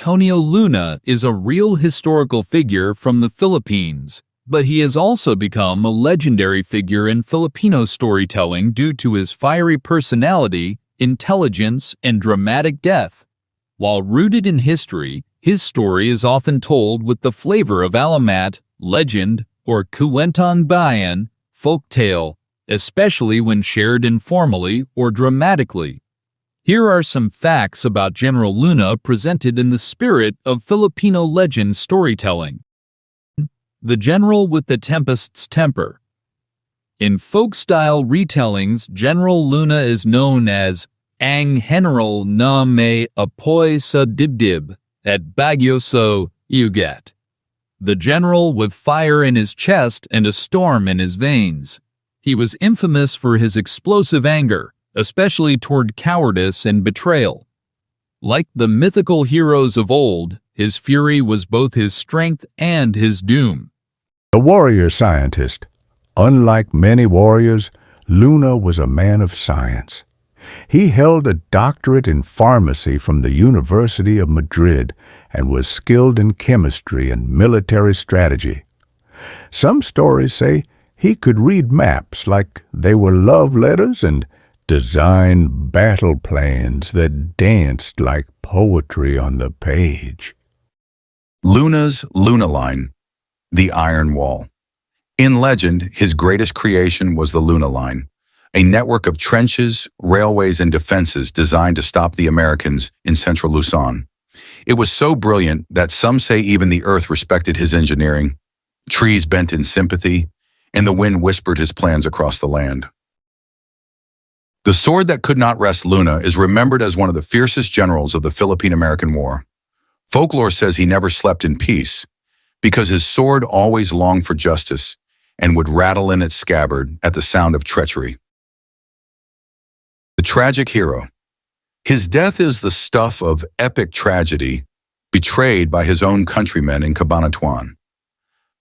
Antonio Luna is a real historical figure from the Philippines, but he has also become a legendary figure in Filipino storytelling due to his fiery personality, intelligence, and dramatic depth. While rooted in history, his story is often told with the flavor of alamat, legend, or kwentang bayan, folktale, especially when shared informally or dramatically. Here are some facts about General Luna presented in the spirit of Filipino legend storytelling. The General with the Tempest's Temper. In folk-style retellings, General Luna is known as Ang General na may apoy sa dibdib at Baguio sa Ugat. The general with fire in his chest and a storm in his veins. He was infamous for his explosive anger, especially toward cowardice and betrayal. Like the mythical heroes of old, his fury was both his strength and his doom. The warrior scientist. Unlike many warriors, Luna was a man of science. He held a doctorate in pharmacy from the University of Madrid and was skilled in chemistry and military strategy. Some stories say he could read maps like they were love letters and design battle plans that danced like poetry on the page. Luna's Luna Line, the Iron Wall. In legend, his greatest creation was the Luna Line, a network of trenches, railways, and defenses designed to stop the Americans in central Luzon. It was so brilliant that some say even the earth respected his engineering. Trees bent in sympathy, and the wind whispered his plans across the land. The sword that could not rest Luna is remembered as one of the fiercest generals of the Philippine-American War. Folklore says he never slept in peace because his sword always longed for justice and would rattle in its scabbard at the sound of treachery. The tragic hero. His death is the stuff of epic tragedy, betrayed by his own countrymen in Cabanatuan.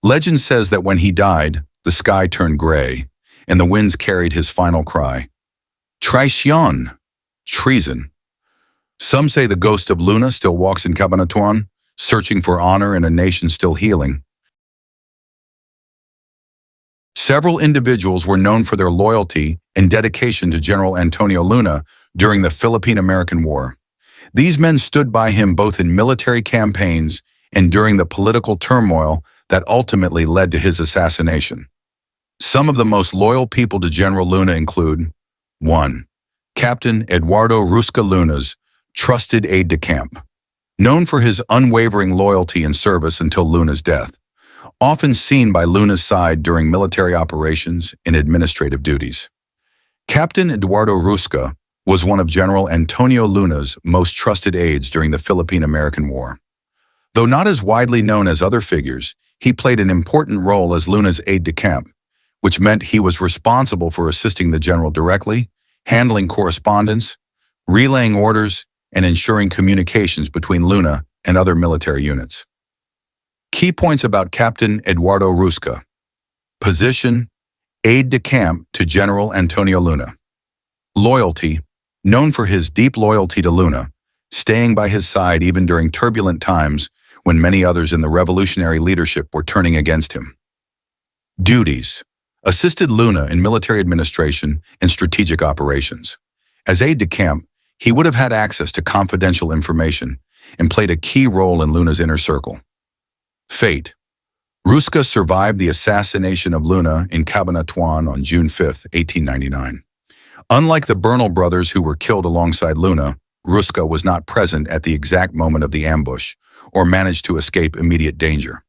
Legend says that when he died, the sky turned gray, and the winds carried his final cry. Traición, treason. Some say the ghost of Luna still walks in Cabanatuan, searching for honor in a nation still healing. Several individuals were known for their loyalty and dedication to General Antonio Luna during the Philippine-American War. These men stood by him both in military campaigns and during the political turmoil that ultimately led to his assassination. Some of the most loyal people to General Luna include 1. Captain Eduardo Rusca Luna's trusted aide-de-camp. Known for his unwavering loyalty and service until Luna's death, often seen by Luna's side during military operations and administrative duties. Captain Eduardo Rusca was one of General Antonio Luna's most trusted aides during the Philippine-American War. Though not as widely known as other figures, he played an important role as Luna's aide-de-camp, which meant he was responsible for assisting the general directly, handling correspondence, relaying orders, and ensuring communications between Luna and other military units. Key points about Captain Eduardo Rusca. Position, aide-de-camp to General Antonio Luna. Loyalty, known for his deep loyalty to Luna, staying by his side even during turbulent times when many others in the revolutionary leadership were turning against him. Duties, assisted Luna in military administration and strategic operations. As aide-de-camp, he would have had access to confidential information and played a key role in Luna's inner circle. Fate. Rusca survived the assassination of Luna in Cabanatuan on June 5, 1899. Unlike the Bernal brothers who were killed alongside Luna, Rusca was not present at the exact moment of the ambush or managed to escape immediate danger.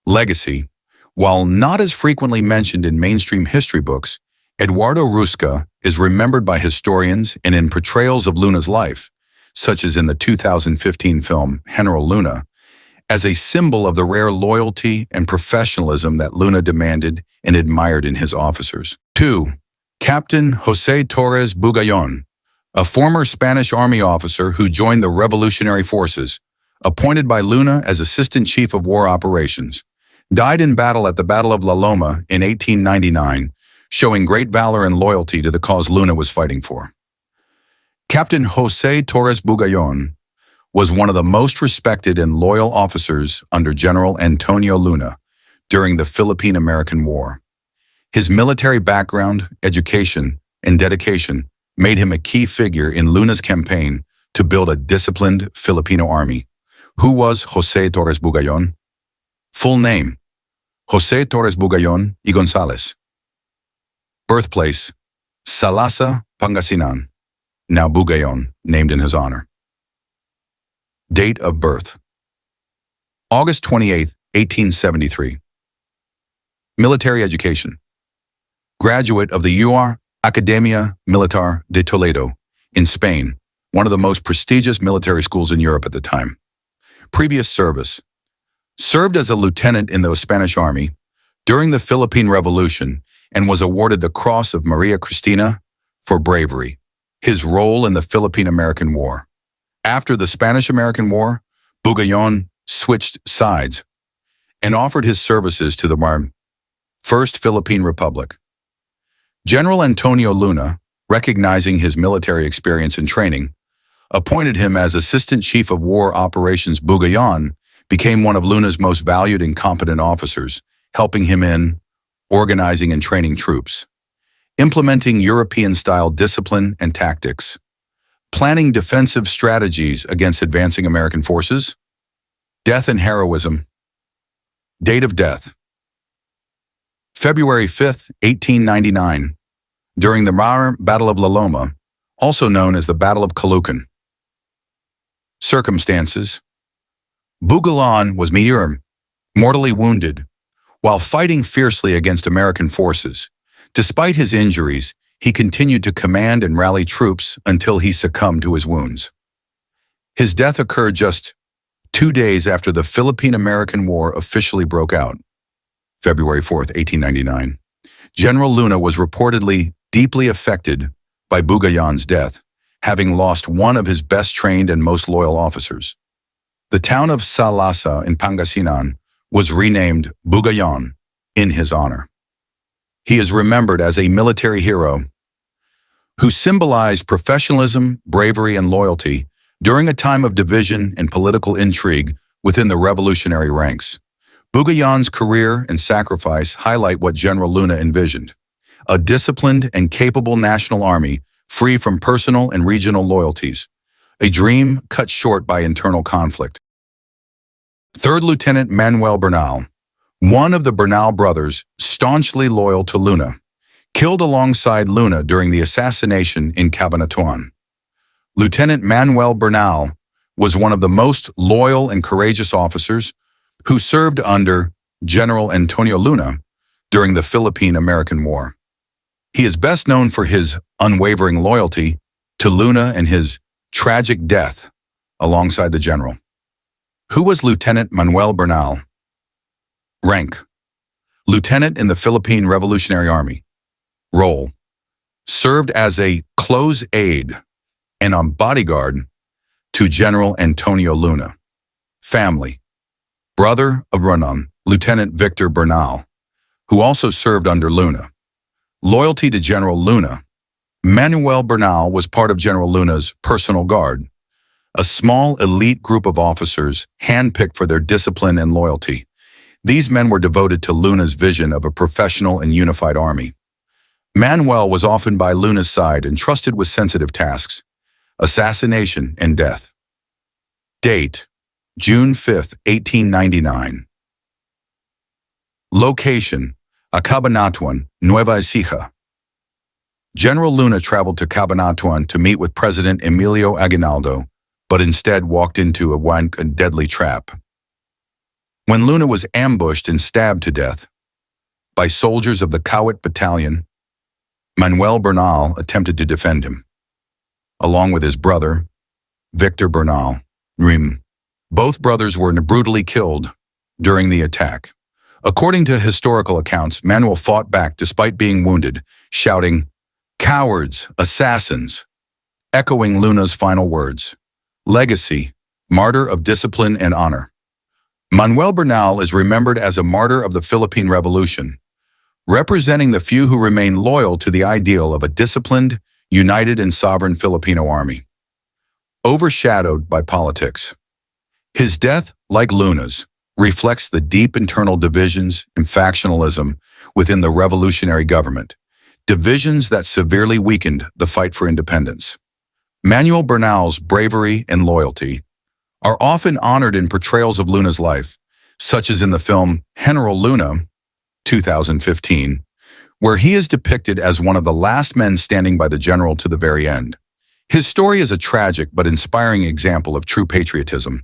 Legacy. While not as frequently mentioned in mainstream history books, Eduardo Rusca is remembered by historians and in portrayals of Luna's life, such as in the 2015 film General Luna, as a symbol of the rare loyalty and professionalism that Luna demanded and admired in his officers. 2. Captain José Torres Bugayon, a former Spanish Army officer who joined the Revolutionary Forces, appointed by Luna as Assistant Chief of War Operations, died in battle at the Battle of La Loma in 1899, showing great valor and loyalty to the cause Luna was fighting for. Captain José Torres Bugayon was one of the most respected and loyal officers under General Antonio Luna during the Philippine-American War. His military background, education, and dedication made him a key figure in Luna's campaign to build a disciplined Filipino army. Who was Jose Torres Bugayon? Full name: Jose Torres Bugayon y Gonzalez. Birthplace: Salasa, Pangasinan, now Bugayon, named in his honor. Date of birth: August 28, 1873. Military education: graduate of the UR Academia Militar de Toledo in Spain, one of the most prestigious military schools in Europe at the time. Previous service: served as a lieutenant in the Spanish Army during the Philippine Revolution and was awarded the Cross of Maria Cristina for bravery. His role in the Philippine-American War. After the Spanish-American War, Bugayon switched sides and offered his services to the First Philippine Republic. General Antonio Luna, recognizing his military experience and training, appointed him as Assistant Chief of War Operations. Bugayon became one of Luna's most valued and competent officers, helping him in organizing and training troops, implementing European-style discipline and tactics, planning defensive strategies against advancing American forces. Death and heroism. Date of death: February 5, 1899, during the Battle of La Loma, also known as the Battle of Caloocan. Circumstances: Bugayon was mortally wounded while fighting fiercely against American forces. Despite his injuries, he continued to command and rally troops until he succumbed to his wounds. His death occurred just 2 days after the Philippine-American War officially broke out, February 4, 1899. General Luna was reportedly deeply affected by Bugayon's death, having lost one of his best-trained and most loyal officers. The town of Salasa in Pangasinan was renamed Bugayon in his honor. He is remembered as a military hero who symbolized professionalism, bravery, and loyalty during a time of division and political intrigue within the revolutionary ranks. Bugayon's career and sacrifice highlight what General Luna envisioned: a disciplined and capable national army free from personal and regional loyalties, a dream cut short by internal conflict. Third Lieutenant Manuel Bernal, one of the Bernal brothers, staunchly loyal to Luna, killed alongside Luna during the assassination in Cabanatuan. Lieutenant Manuel Bernal was one of the most loyal and courageous officers who served under General Antonio Luna during the Philippine-American War. He is best known for his unwavering loyalty to Luna and his tragic death alongside the general. Who was Lieutenant Manuel Bernal? Rank: Lieutenant in the Philippine Revolutionary Army. Role: served as a close aide and a bodyguard to General Antonio Luna. Family: brother of Lieutenant Victor Bernal, who also served under Luna. Loyalty to General Luna: Manuel Bernal was part of General Luna's personal guard, a small elite group of officers handpicked for their discipline and loyalty. These men were devoted to Luna's vision of a professional and unified army. Manuel was often by Luna's side and trusted with sensitive tasks: assassination and death. Date: June 5, 1899. Location: Cabanatuan, Nueva Ecija. General Luna traveled to Cabanatuan to meet with President Emilio Aguinaldo, but instead walked into a deadly trap. When Luna was ambushed and stabbed to death by soldiers of the Kawit Battalion, Manuel Bernal attempted to defend him, along with his brother, Victor Bernal. Both brothers were brutally killed during the attack. According to historical accounts, Manuel fought back despite being wounded, shouting, "Cowards, assassins," echoing Luna's final words. Legacy: martyr of discipline and honor. Manuel Bernal is remembered as a martyr of the Philippine Revolution, representing the few who remain loyal to the ideal of a disciplined, united, and sovereign Filipino army. overshadowed by politics. His death, like Luna's, reflects the deep internal divisions and factionalism within the revolutionary government, divisions that severely weakened the fight for independence. Manuel Bernal's bravery and loyalty are often honored in portrayals of Luna's life, such as in the film General Luna, 2015, where he is depicted as one of the last men standing by the general to the very end. His story is a tragic but inspiring example of true patriotism,